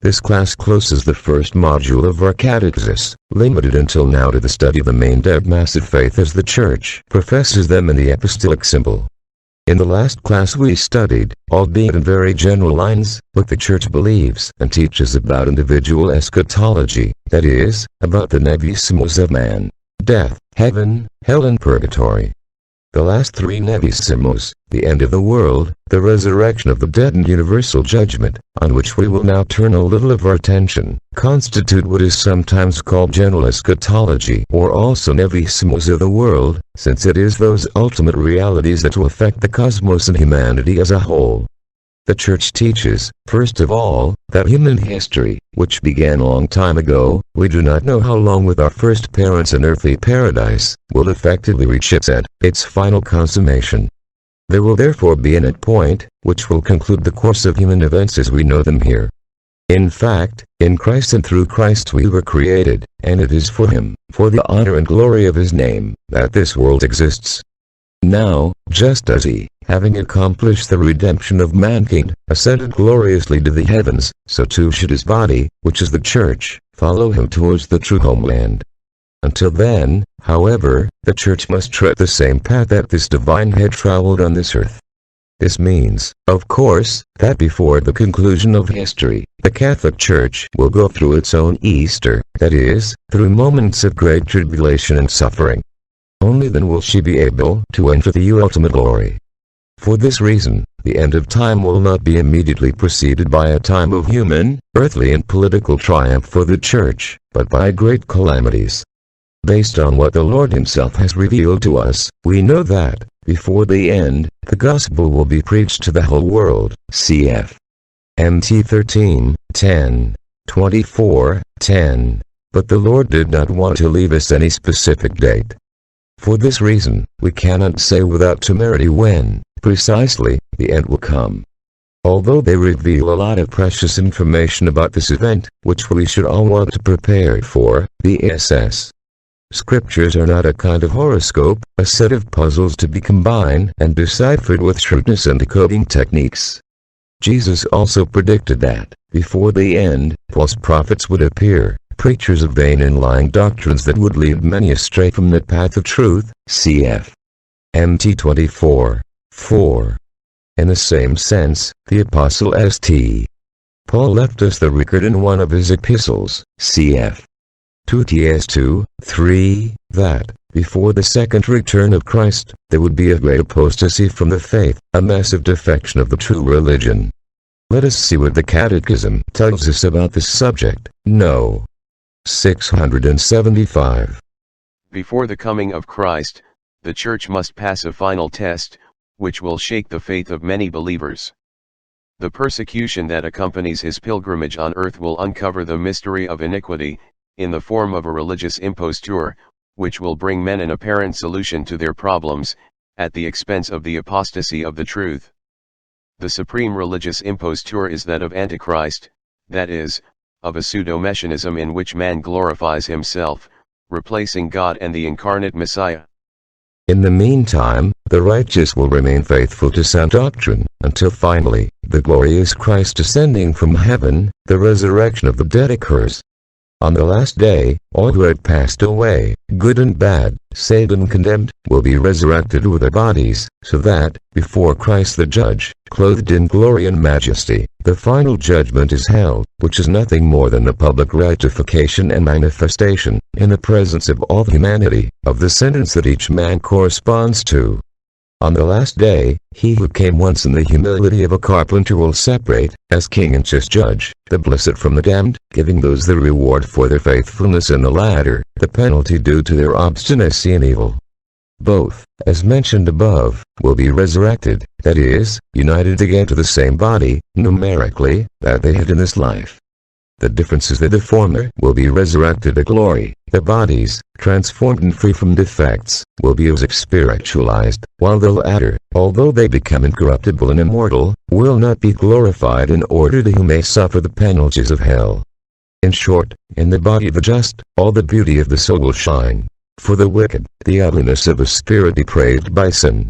This class closes the first module of our catechism, limited until now to the study of the main dead mass of faith as the Church professes them in the apostolic symbol. In the last class we studied, albeit in very general lines, what the Church believes and teaches about individual eschatology, that is, about the nevissimos of man, death, heaven, hell and purgatory. The last three nevissimos, the end of the world, the resurrection of the dead and universal judgment, on which we will now turn a little of our attention, constitute what is sometimes called general eschatology, or also nevissimos of the world, since it is those ultimate realities that will affect the cosmos and humanity as a whole. The Church teaches, first of all, that human history, which began a long time ago, we do not know how long with our first parents in earthly paradise, will effectively reach its end, its final consummation. There will therefore be an end point, which will conclude the course of human events as we know them here. In fact, in Christ and through Christ we were created, and it is for Him, for the honor and glory of His name, that this world exists. Now, just as He, having accomplished the redemption of mankind, ascended gloriously to the heavens, so too should His body, which is the Church, follow Him towards the true homeland. Until then, however, the Church must tread the same path that this divine head traveled on this earth. This means, of course, that before the conclusion of history, the Catholic Church will go through its own Easter, that is, through moments of great tribulation and suffering. Only then will she be able to enter the ultimate glory. For this reason, the end of time will not be immediately preceded by a time of human, earthly and political triumph for the Church, but by great calamities. Based on what the Lord Himself has revealed to us, we know that, before the end, the gospel will be preached to the whole world, cf. Mt 13, 10, 24, 10. But the Lord did not want to leave us any specific date. For this reason, we cannot say without temerity when, precisely, the end will come. Although they reveal a lot of precious information about this event, which we should all want to prepare for, the SS. Scriptures are not a kind of horoscope, a set of puzzles to be combined and deciphered with shrewdness and decoding techniques. Jesus also predicted that, before the end, false prophets would appear, preachers of vain and lying doctrines that would lead many astray from the path of truth, cf. Mt 24, 4. In the same sense, the Apostle St. Paul left us the record in one of his epistles, cf. 2 Ts 2, 3, that, before the second return of Christ, there would be a great apostasy from the faith, a massive defection of the true religion. Let us see what the Catechism tells us about this subject. No. 675. Before the coming of Christ, the Church must pass a final test, which will shake the faith of many believers. The persecution that accompanies His pilgrimage on earth will uncover the mystery of iniquity, in the form of a religious imposture, which will bring men an apparent solution to their problems, at the expense of the apostasy of the truth. The supreme religious imposture is that of Antichrist, that is, of a pseudo-messianism in which man glorifies himself, replacing God and the incarnate Messiah. In the meantime, the righteous will remain faithful to sound doctrine, until finally, the glorious Christ ascending from heaven, the resurrection of the dead occurs. On the last day, all who had passed away, good and bad, saved and condemned, will be resurrected with their bodies, so that, before Christ the Judge, clothed in glory and majesty, the final judgment is held, which is nothing more than the public ratification and manifestation, in the presence of all humanity, of the sentence that each man corresponds to. On the last day, He who came once in the humility of a carpenter will separate, as king and just judge, the blessed from the damned, giving those the reward for their faithfulness and the latter, the penalty due to their obstinacy and evil. Both, as mentioned above, will be resurrected, that is, united again to the same body, numerically, that they had in this life. The difference is that the former will be resurrected to glory, the bodies, transformed and free from defects, will be as spiritualized, while the latter, although they become incorruptible and immortal, will not be glorified in order that He may suffer the penalties of hell. In short, in the body of the just, all the beauty of the soul will shine. For the wicked, the ugliness of a spirit depraved by sin,